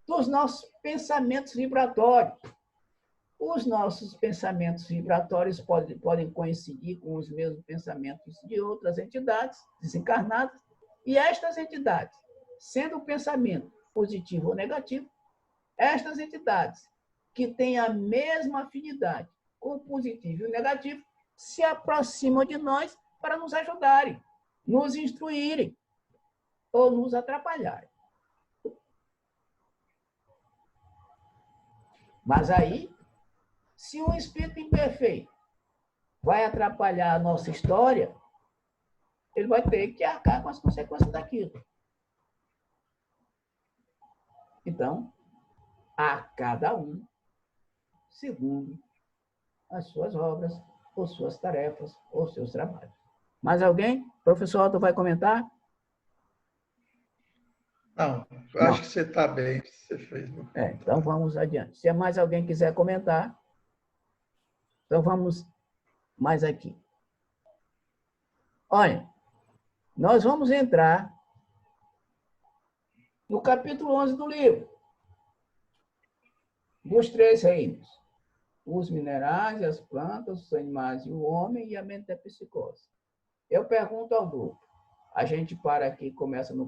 dos nossos pensamentos vibratórios. Os nossos pensamentos vibratórios podem coincidir com os mesmos pensamentos de outras entidades desencarnadas, e estas entidades, sendo o pensamento positivo ou negativo, estas entidades que têm a mesma afinidade com o positivo e o negativo se aproximam de nós para nos ajudarem, nos instruírem ou nos atrapalharem. Mas aí, se um espírito imperfeito vai atrapalhar a nossa história, ele vai ter que arcar com as consequências daquilo. Então, a cada um, segundo as suas obras, ou suas tarefas, ou seus trabalhos. Mais alguém? Professor Otto vai comentar? Não, eu acho que você está bem. Você fez. Então vamos adiante. Se mais alguém quiser comentar, então vamos mais aqui. Olha, nós vamos entrar no capítulo 11 do livro, dos 3 reinos. Os minerais, as plantas, os animais e o homem, e a metempsicose. Eu pergunto ao grupo, a gente para aqui e começa na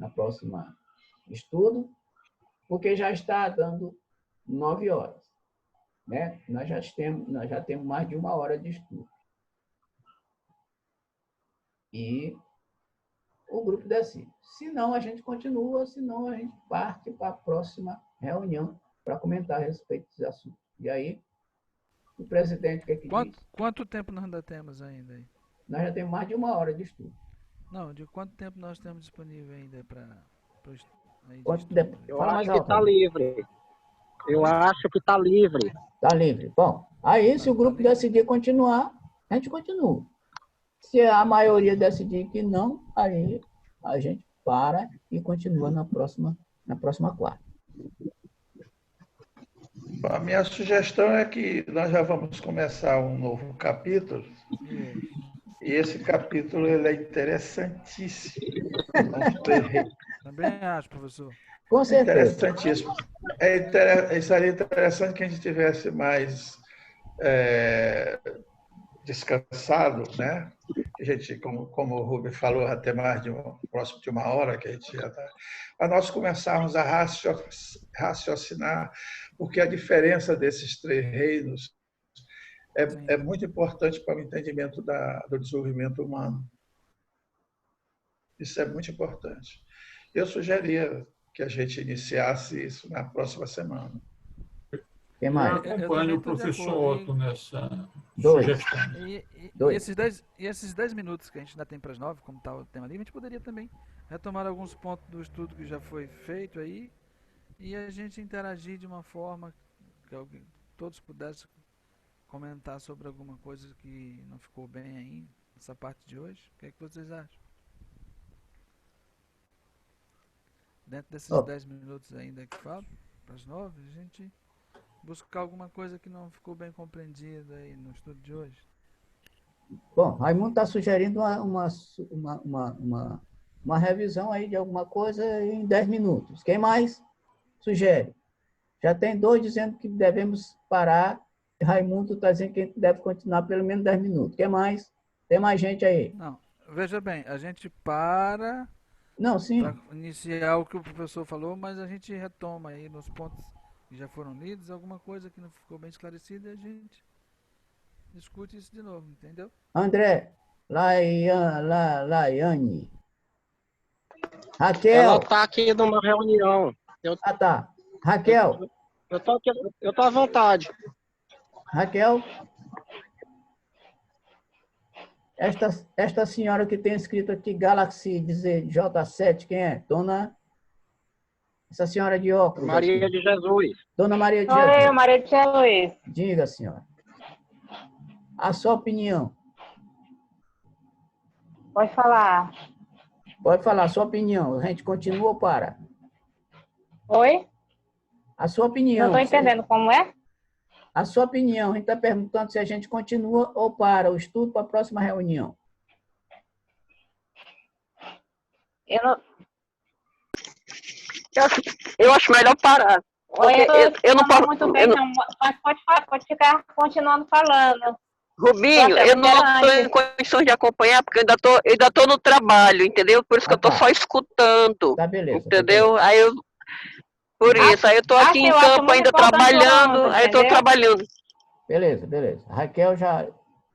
próxima estudo, porque já está dando 9 horas. Né? Nós já temos mais de 1 hora de estudo. E o grupo decide. Se não, a gente continua, se não, a gente parte para a próxima reunião para comentar a respeito desse assunto. E aí, o presidente, o que é que diz? Quanto tempo nós ainda temos ainda aí? Nós já temos mais de 1 hora de estudo. Não, de quanto tempo nós temos disponível ainda para quanto tempo? Eu Fala acho mais que alto. está livre. Eu acho que está livre. Está livre. Bom, aí se o grupo decidir continuar, a gente continua. Se a maioria decidir que não, aí a gente para e continua na próxima quarta. A minha sugestão é que nós já vamos começar um novo capítulo. E esse capítulo ele é interessantíssimo. Também acho, professor. Com certeza. Interessantíssimo. Seria interessante que a gente tivesse mais descansado, né? A gente, como o Rubem falou, até mais próximo de 1 hora que a gente já está. Para nós começarmos a raciocinar, porque a diferença desses 3 reinos é muito importante para o entendimento do desenvolvimento humano. Isso é muito importante. Eu sugeria que a gente iniciasse isso na próxima semana. Quem mais? Eu acompanho o professor Otto nessa 2. sugestão. E esses 10 minutos que a gente ainda tem para as 9, como está o tema ali, a gente poderia também retomar alguns pontos do estudo que já foi feito aí e a gente interagir de uma forma que todos pudessem comentar sobre alguma coisa que não ficou bem aí nessa parte de hoje. O que é que vocês acham? Dentro desses 10 minutos ainda que faltam, para as 9, a gente buscar alguma coisa que não ficou bem compreendida aí no estudo de hoje. Bom, Raimundo está sugerindo uma revisão aí de alguma coisa em 10 minutos. Quem mais sugere? Já tem 2 dizendo que devemos parar. Raimundo está dizendo que a gente deve continuar pelo menos 10 minutos. Quem mais? Tem mais gente aí? Não, veja bem, a gente para para iniciar o que o professor falou, mas a gente retoma aí nos pontos que já foram lidos, alguma coisa que não ficou bem esclarecida, a gente discute isso de novo, entendeu? André, Laiane. Raquel. Ela está aqui numa reunião. Ah, tá. Raquel. Eu tô à vontade. Raquel. Esta senhora que tem escrito aqui Galaxy J7, quem é? Dona... Essa senhora de óculos. Maria aqui. de Jesus. Dona Maria de Sou Jesus. eu, Maria de Jesus. Diga, senhora. A sua opinião. Pode falar. Pode falar a sua opinião. A gente continua ou para? Oi? A sua opinião. Não estou entendendo como é? A sua opinião. A gente está perguntando se a gente continua ou para o estudo para a próxima reunião. Eu acho melhor parar. Eu não posso muito bem, não. Mas pode ficar continuando falando. Rubinho, eu não estou em condições de acompanhar, porque eu ainda tô no trabalho, entendeu? Por isso que eu estou só escutando. Tá, beleza. Entendeu? Beleza. Aí eu. Por isso, aí eu estou aqui em campo ainda trabalhando, aí estou trabalhando. Beleza, beleza. Raquel já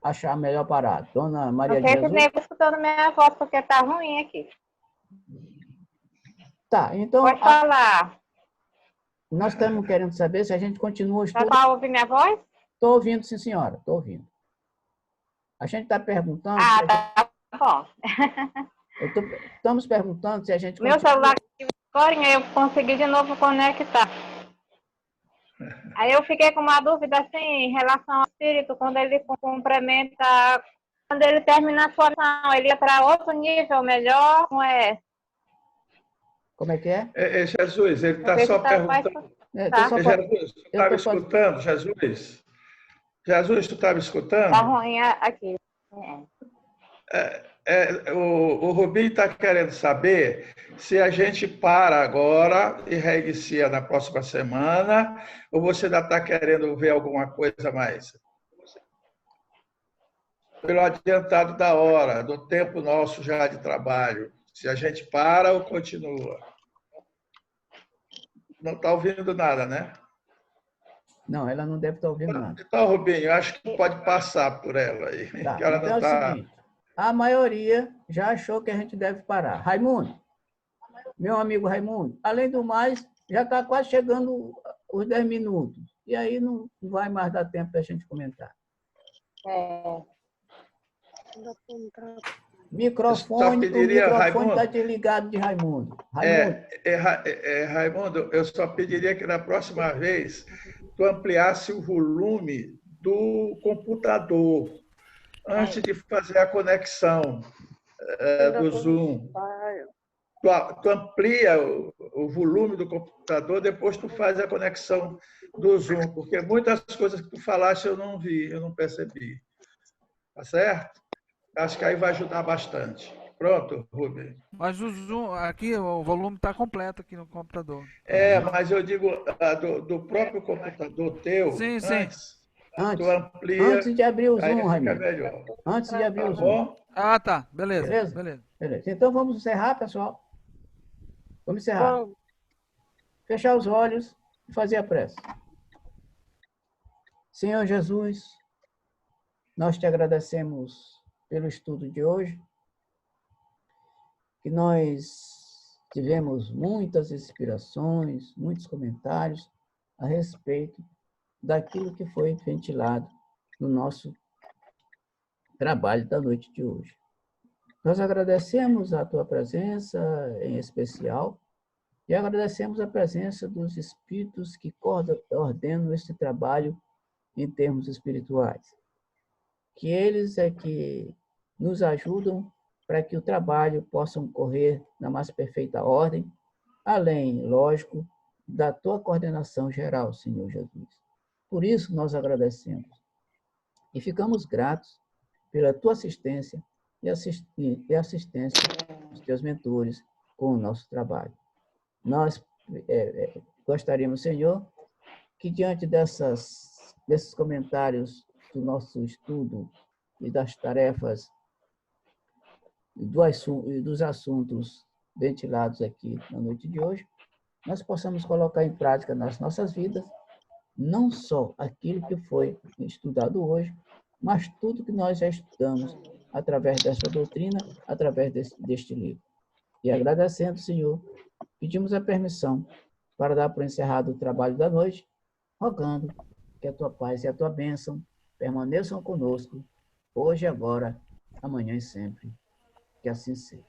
achar melhor parar. Dona Maria de Jesus. Não sei se escutando minha voz, porque tá ruim aqui. Tá, então... Pode falar. Nós estamos querendo saber se a gente continua o estudo... Você está ouvindo minha voz? Estou ouvindo, sim, senhora. Estou ouvindo. A gente está perguntando... Tá bom. Estamos perguntando se a gente... Meu celular, agora eu consegui de novo conectar. Aí eu fiquei com uma dúvida, assim, em relação ao espírito, quando ele complementa... Quando ele termina a sua ação, ele ia para outro nível melhor, não é? Como é que é? Jesus, ele está só perguntando. Jesus, tu está me escutando, Jesus? Jesus, tu está me escutando? Está ruim aqui. O Rubinho está querendo saber se a gente para agora e reinicia na próxima semana, ou você ainda está querendo ver alguma coisa mais? Pelo adiantado da hora, do tempo nosso já de trabalho. Se a gente para ou continua? Não está ouvindo nada, né? Não, ela não deve estar ouvindo nada. Então, Rubinho, acho que pode passar por ela aí. Tá, Que ela então não é o seguinte, a maioria já achou que a gente deve parar. Raimundo, meu amigo Raimundo, além do mais, já está quase chegando os 10 minutos. E aí não vai mais dar tempo da gente comentar. Microfone está desligado de Raimundo. Raimundo, eu só pediria que na próxima vez tu ampliasse o volume do computador antes de fazer a conexão do Zoom. Tu amplia o volume do computador, depois tu faz a conexão do Zoom, porque muitas coisas que tu falaste eu não vi, eu não percebi. Tá certo? Acho que aí vai ajudar bastante. Pronto, Rubem. Mas o Zoom, aqui o volume está completo aqui no computador. Mas eu digo do próprio computador teu, sim. Tu amplia. Antes de abrir o Zoom, Raimundo. Melhor. Antes de abrir o Zoom. Bom? Ah, tá. Beleza. Então vamos encerrar, pessoal. Vamos encerrar. Fechar os olhos e fazer a prece. Senhor Jesus, nós te agradecemos pelo estudo de hoje, que nós tivemos muitas inspirações, muitos comentários a respeito daquilo que foi ventilado no nosso trabalho da noite de hoje. Nós agradecemos a tua presença em especial e agradecemos a presença dos espíritos que ordenam este trabalho em termos espirituais. Que eles é que nos ajudam para que o trabalho possa correr na mais perfeita ordem, além, lógico, da tua coordenação geral, Senhor Jesus. Por isso nós agradecemos e ficamos gratos pela tua assistência e assistência dos teus mentores com o nosso trabalho. Nós gostaríamos, Senhor, que diante desses comentários do nosso estudo e das tarefas e dos assuntos ventilados aqui na noite de hoje, nós possamos colocar em prática nas nossas vidas não só aquilo que foi estudado hoje, mas tudo que nós já estudamos através desta doutrina, através deste livro. E agradecendo, Senhor, pedimos a permissão para dar por encerrado o trabalho da noite, rogando que a tua paz e a tua bênção permaneçam conosco, hoje, agora, amanhã e sempre. Que assim seja.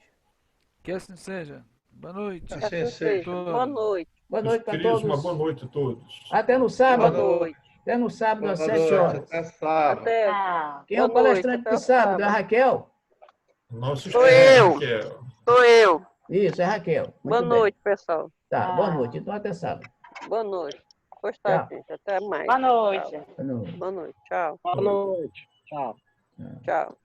Que assim seja. Boa noite. Assim seja. Boa noite. Boa noite para Queridos, todos. uma boa noite a todos. Até no sábado. Boa noite. Até no sábado, às Boa 7 noite, horas. até sábado. Até. Quem é o Boa noite, palestrante até de sábado? É a sábado. Raquel? Nosso Sou estimado eu. Raquel. Sou eu. Isso, é Raquel. Muito Boa bem. noite, pessoal. Tá, boa noite. Então, até sábado. Boa noite. Gostar, Tchau. gente. Até mais. Boa noite. Tchau. Boa noite. Tchau. Boa noite. Tchau. Tchau.